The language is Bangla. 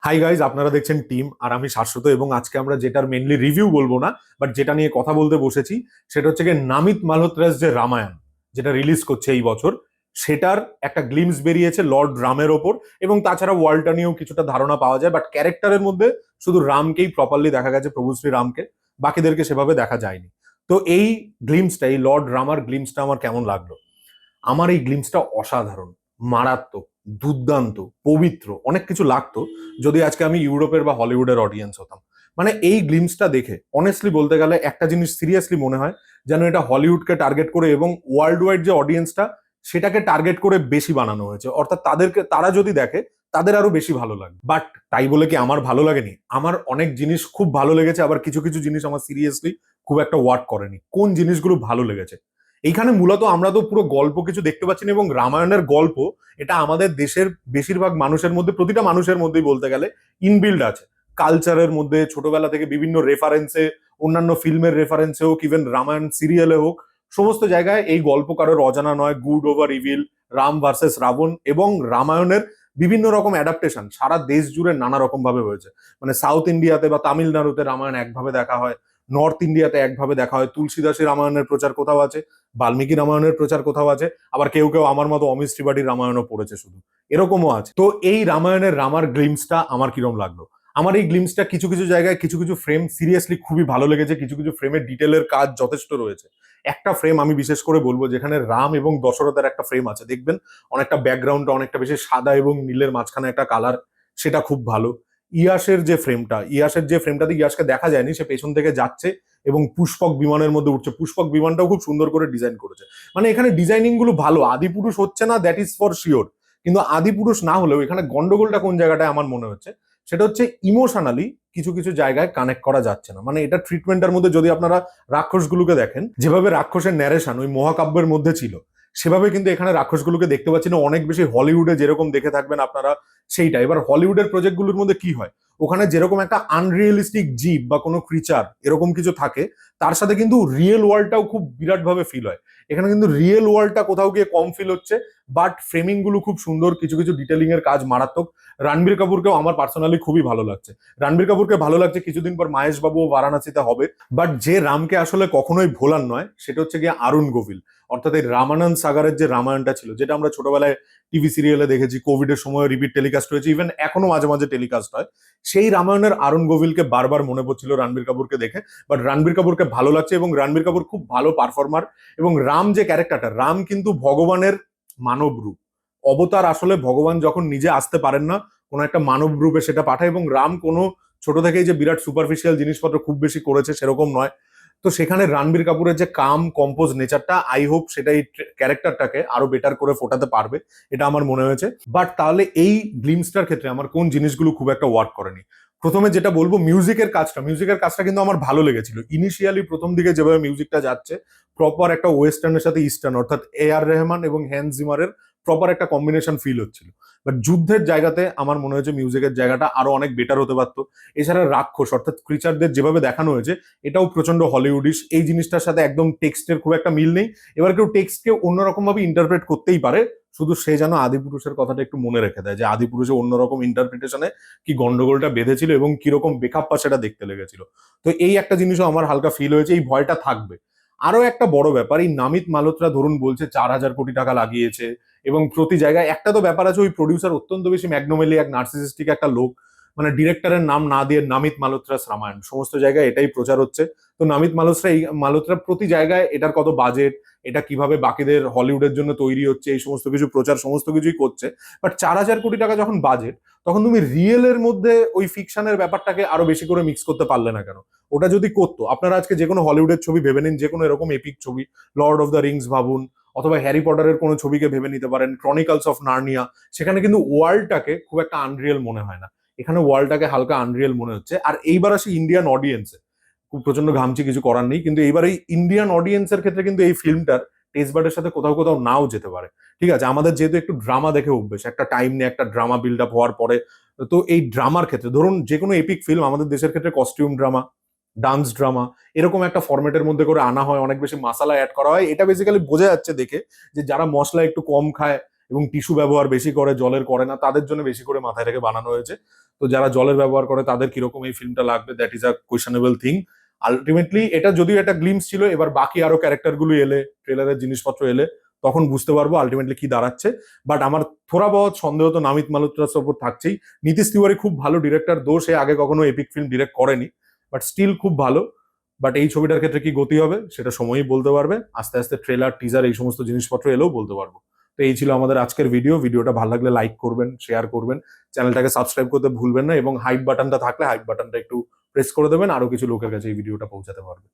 হাই গাইজ, আপনারা দেখছেন টিম আর আমি শাশ্বত। এবং আজকে আমরা যেটার মেনলি রিভিউ বলবো না, বাট যেটা নিয়ে কথা বলতে বসেছি সেটা হচ্ছে গিয়ে নামিত মালহোত্রাস যে রামায়ণ যেটা রিলিজ করছে এই বছর, সেটার একটা গ্লিমস বেরিয়েছে লর্ড রামের ওপর। এবং তাছাড়া ওয়ার্ল্ডটা নিয়েও কিছুটা ধারণা পাওয়া যায়, বাট ক্যারেক্টারের মধ্যে শুধু রামকেই প্রপারলি দেখা গেছে, প্রভু শ্রী রামকে, বাকিদেরকে সেভাবে দেখা যায়নি। তো এই গ্লিমসটা, এই লর্ড রামার গ্লিমসটা আমার কেমন লাগলো? আমার এই গ্লিমসটা অসাধারণ, মারাত্মক, দুর্দান্ত, পবিত্র, অনেক কিছু লাগতো যদি আজকে আমি ইউরোপের বা হলিউডের অডিয়েন্স হতাম। মানে এই গ্লিমসটা দেখে অনেস্টলি বলতে গেলে একটা জিনিস সিরিয়াসলি মনে হয়, যেন এটা হলিউডকে টার্গেট করে এবং ওয়ার্ল্ড ওয়াইড যে অডিয়েন্সটা সেটাকে টার্গেট করে বেশি বানানো হয়েছে। অর্থাৎ তারা যদি দেখে তাদের আরো বেশি ভালো লাগে। বাট তাই বলে কি আমার ভালো লাগেনি? আমার অনেক জিনিস খুব ভালো লেগেছে, আবার কিছু কিছু জিনিস আমার সিরিয়াসলি খুব একটা ওয়ার্ক করেনি। কোন জিনিসগুলো ভালো লেগেছে? এইখানে মূলত আমরা তো পুরো গল্প কিছু দেখতে পাচ্ছি না, এবং রামায়ণের গল্প এটা আমাদের দেশের বেশিরভাগ মানুষের মধ্যে, প্রতিটা মানুষের মধ্যেই বলতে গেলে ইনবিল্ড আছে। কালচারের মধ্যে ছোটবেলা থেকে বিভিন্ন রেফারেন্সে, অন্যান্য ফিল্মের রেফারেন্সে হোক, ইভেন রামায়ণ সিরিয়ালে হোক, সমস্ত জায়গায় এই গল্প কারোর অজানা নয়। Good over evil, Ram versus Ravan এবং রামায়ণের বিভিন্ন রকম অ্যাডাপ্টেশন সারা দেশ জুড়ে নানা রকম ভাবে হয়েছে। মানে সাউথ ইন্ডিয়াতে বা তামিলনাড়ুতে রামায়ণ একভাবে দেখা হয়, নর্থ ইন্ডিয়াতে একভাবে দেখা হয়, তুলসীদাসী রামায়ণের প্রচার কোথাও আছে, বাল্মীকি রামায়ণের প্রচার কোথাও আছে, আবার কেউ কেউ আমার মতো অমিশ ত্রিপাঠীর রামায়ণও পড়েছে শুধু, এরকমও আছে। তো এই রামায়ণের রামার গ্লিমসটা আমার কিরম লাগলো? আমার এই গ্লিমসটা কিছু কিছু জায়গায়, কিছু কিছু ফ্রেম সিরিয়াসলি খুবই ভালো লেগেছে। কিছু কিছু ফ্রেমের ডিটেলের কাজ যথেষ্ট রয়েছে। একটা ফ্রেম আমি বিশেষ করে বলবো, যেখানে রাম এবং দশরথের একটা ফ্রেম আছে, দেখবেন অনেকটা ব্যাকগ্রাউন্ডটা অনেকটা বেশি সাদা এবং নীলের মাঝখানে একটা কালার, সেটা খুব ভালো। ইয়াসের যে ফ্রেমটাতে ইয়াসকে দেখা যায়নি, সে পেছন থেকে যাচ্ছে এবং পুষ্পক বিমানের মধ্যে উঠছে। পুষ্পক বিমানটাও খুব সুন্দর করে ডিজাইন করেছে। মানে এখানে ডিজাইনিং গুলো ভালো। আদিপুরুষ হচ্ছে না, দ্যাট ইজ ফর শিওর। কিন্তু আদিপুরুষ না হলেও এখানে গন্ডগোলটা কোন জায়গাটায় আমার মনে হচ্ছে, সেটা হচ্ছে ইমোশনালি কিছু কিছু জায়গায় কানেক্ট করা যাচ্ছে না। মানে এটা ট্রিটমেন্টের মধ্যে যদি আপনারা রাক্ষসগুলোকে দেখেন, যেভাবে রাক্ষসের ন্যারেশন ওই মহাকাব্যের মধ্যে ছিল, সেভাবে কিন্তু এখানে রাক্ষসগুলোকে দেখতে পাচ্ছি না। অনেক বেশি হলিউডে যেরকম দেখে থাকবেন আপনারা সেইটা। এবার হলিউডের প্রজেক্টগুলোর মধ্যে কি হয়, ওখানে যেরকম একটা আনরিয়েলিস্টিক জীব বা কোনো ক্রিচার এরকম কিছু থাকে, তার সাথে কিন্তু রিয়েল ওয়ার্ল্ডটাও খুব বিরাট ভাবে ফিল হয়। এখানে কিন্তু রিয়েল ওয়ার্ল্ডটা কোথাও গিয়ে কম ফিল হচ্ছে, বাট ফ্রেমিং গুলো খুব সুন্দর, কিছু কিছু ডিটেলিং এর কাজ মারাত্মক। রণবীর কাপুরকেও আমার পার্সোনালি খুবই ভালো লাগছে। রণবীর কাপুরকে ভালো লাগছে, কিছুদিন পর মাহেশ বাবু বারাণসীতে হবে। বাট যে রামকে আসলে কখনোই ভোলার নয়, সেটা হচ্ছে গিয়ে অরুণ গোভিল। অর্থাৎ এই রামানন্দ সাগারের যে রামায়ণটা ছিল, যেটা আমরা ছোটবেলায় টিভি সিরিয়ালে দেখেছি, কোভিড এর সময় রিপিট টেলিকাস্ট হয়েছে, ইভেন এখনো মাঝে মাঝে টেলিকাস্ট হয়, সেই রামায়ণের অরুণ গোভিলকে বারবার মনে পড়ছিল রণবীর কাপুরকে দেখে। বাট রণবীর কাপুরকে ভালো লাগছে এবং রণবীর কাপুর খুব ভালো পারফর্মার। এবং রাম যে ক্যারেক্টারটা, রাম কিন্তু ভগবানের মানব রূপ, অবতার। আসলে ভগবান যখন নিজে আসতে পারেন না, কোনো একটা মানব রূপে সেটা পাঠায়। এবং রাম কোনো ছোট থেকেই যে বিরাট সুপারফিশিয়াল জিনিসপত্র খুব বেশি করেছে সেরকম নয়। তো সেখানে রণবীর কাপুরের যে কাম কম্পোজ নেচারটা, আই হোপ সেটা এই ক্যারেক্টারটাকে আরো বেটার করে ফোটাতে পারবে, এটা আমার মনে হয়েছে। বাট তাহলে এই গ্লিমসটার ক্ষেত্রে আমার কোন জিনিসগুলো খুব একটা ওয়ার্ক করেনি? প্রথমে যেটা বলবো, মিউজিকের কাজটা কিন্তু আমার ভালো লেগেছিল। ইনিশিয়ালি প্রথম দিকে যেভাবে মিউজিকটা যাচ্ছে, প্রপার একটা ওয়েস্টার্নের সাথে ইস্টার্ন, অর্থাৎ A R রেহমান এবং হ্যান্স জিমারের প্রপার একটা কম্বিনেশন ফিল হচ্ছিল। বাট যুদ্ধের জায়গাতে আমার মনে হয়েছে মিউজিকের জায়গাটা আরো অনেক বেটার হতে পারতো। এছাড়া রাক্ষস অর্থাৎ ক্রিচারদের যেভাবে দেখানো হয়েছে, এটাও প্রচন্ড হলিউডিশ। এই জিনিসটার সাথে একদম টেক্সটের খুব একটা মিল নেই। এবার কেউ টেক্সটকে অন্যরকম ভাবে ইন্টারপ্রেট করতেই পারে, শুধু সে যেন আদিপুরুষের কথাটা একটু মনে রেখে দেয়, যে আদিপুরুষে অন্যরকম ইন্টারপ্রিটেশনে কি গন্ডগোলটা বেঁধেছিল এবং কিরকম বেকাপ্পা সেটা দেখতে লেগেছিল। তো এই একটা জিনিসও আমার হালকা ফিল হয়েছে, এই ভয়টা থাকবে। আরো একটা বড় ব্যাপার, এই নামিত মালহোত্রা ধরুন বলছে 4,000 কোটি টাকা লাগিয়েছে, এবং প্রতি জায়গায় একটা তো ব্যাপার আছে, ওই প্রডিউসার অত্যন্ত বেশি ম্যাগনোমেলি এক নার্সিসিস্টিক একটা লোক। মানে ডিরেক্টরের নাম না দিয়ে নামিত মালহোত্রাস রামায়ণ, সমস্ত জায়গায় এটাই প্রচার হচ্ছে। তো নামিত মালহোত্রা প্রতি জায়গায় এটার কত বাজেট, এটা কিভাবে বাকিদের হলিউডের জন্য তৈরি হচ্ছে, এই সমস্ত কিছু প্রচার সমস্ত কিছুই করছে। বাট 4,000 কোটি টাকা যখন বাজেট, তখন তুমি রিয়েলের মধ্যে ওই ফিকশনের ব্যাপারটাকে আরো বেশি করে মিক্স করতে পারলে না কেন? ওটা যদি করতো, আপনারা আজকে যে কোনো হলিউডের ছবি ভেবে নিন, যে কোনো এরকম এপিক ছবি, লর্ড অফ দ্য রিংস ভাবুন, অথবা হ্যারি পটারের কোনো ছবিকে ভেবে নিতে পারেন, ক্রনিকলস অফ নার্নিয়া। সেখানে কিন্তু ওয়ার্ল্ডটাকে খুব একটা আনরিয়েল মনে হয় না, এখানে ওয়ার্ল্ডটাকে হালকা আনরিয়েল মনে হচ্ছে। আর এইবার আসি ইন্ডিয়ান অডিয়েন্সে, খুব প্রচন্ড ঘামছি, কিছু করার নেই, কিন্তু এইবার এই ইন্ডিয়ান অডিয়েন্সের ক্ষেত্রে কিন্তু এই ফিল্মটার টেস্ট বাডের সাথে কোথাও কোথাও নাও যেতে পারে। ঠিক আছে, আমাদের যেহেতু একটু ড্রামা দেখে অভ্যেস, একটা টাইম নিয়ে একটা ড্রামা বিল্ড আপ হওয়ার পরে, তো এই ড্রামার ক্ষেত্রে ধরুন যে কোনো এপিক ফিল্ম আমাদের দেশের ক্ষেত্রে কস্টিউম ড্রামা, ডান্স ড্রামা, এরকম একটা ফরম্যাটের মধ্যে করে আনা হয়, অনেক বেশি মশলা অ্যাড করা হয়। এটা বেসিক্যালি বোঝা যাচ্ছে দেখে যে যারা মশলা একটু কম খায় এবং টিস্যু ব্যবহার বেশি করে, জলের করে না, তাদের জন্য বেশি করে মাথায় রেখে বানানো হয়েছে। তো যারা জলের ব্যবহার করে তাদের কিরকম এই ফিল্মটা লাগবে, that is a কোয়েশনেবল thing. Ultimately এটা যদিও একটা গ্লিমস ছিল, এবার বাকি আরো ক্যারেক্টার গুলো এলে, ট্রেলারের জিনিসপত্র এলে তখন বুঝতে পারবো আলটিমেটলি কি দাঁড়াচ্ছে। বাট আমার থোড়া বহুত সন্দেহ তো নামিত মালহোত্রার ওপর থাকছেই। নীতিশ তিওয়ারি খুব ভালো ডিরেক্টর, দোষ সে আগে কখনো এপিক ফিল্ম ডিরেক্ট করেনি, বাট স্টিল খুব ভালো। বাট এই ছবিটার ক্ষেত্রে কি গতি হবে সেটা সময়ই বলতে পারবে, আস্তে আস্তে ট্রেলার টিজার এই সমস্ত জিনিসপত্র এলেও বলতে পারবো। তো এই ছিল আমাদের আজকের ভিডিওটা ভালো লাগলে লাইক করবেন, শেয়ার করবেন, চ্যানেলটাকে সাবস্ক্রাইব করতে ভুলবেন না, এবং হাইপ বাটনটা থাকলে হাইপ বাটনটা একটু প্রেস করে দেবেন, আরো কিছু লোকের কাছে এই ভিডিওটা পৌঁছাতে পারবে।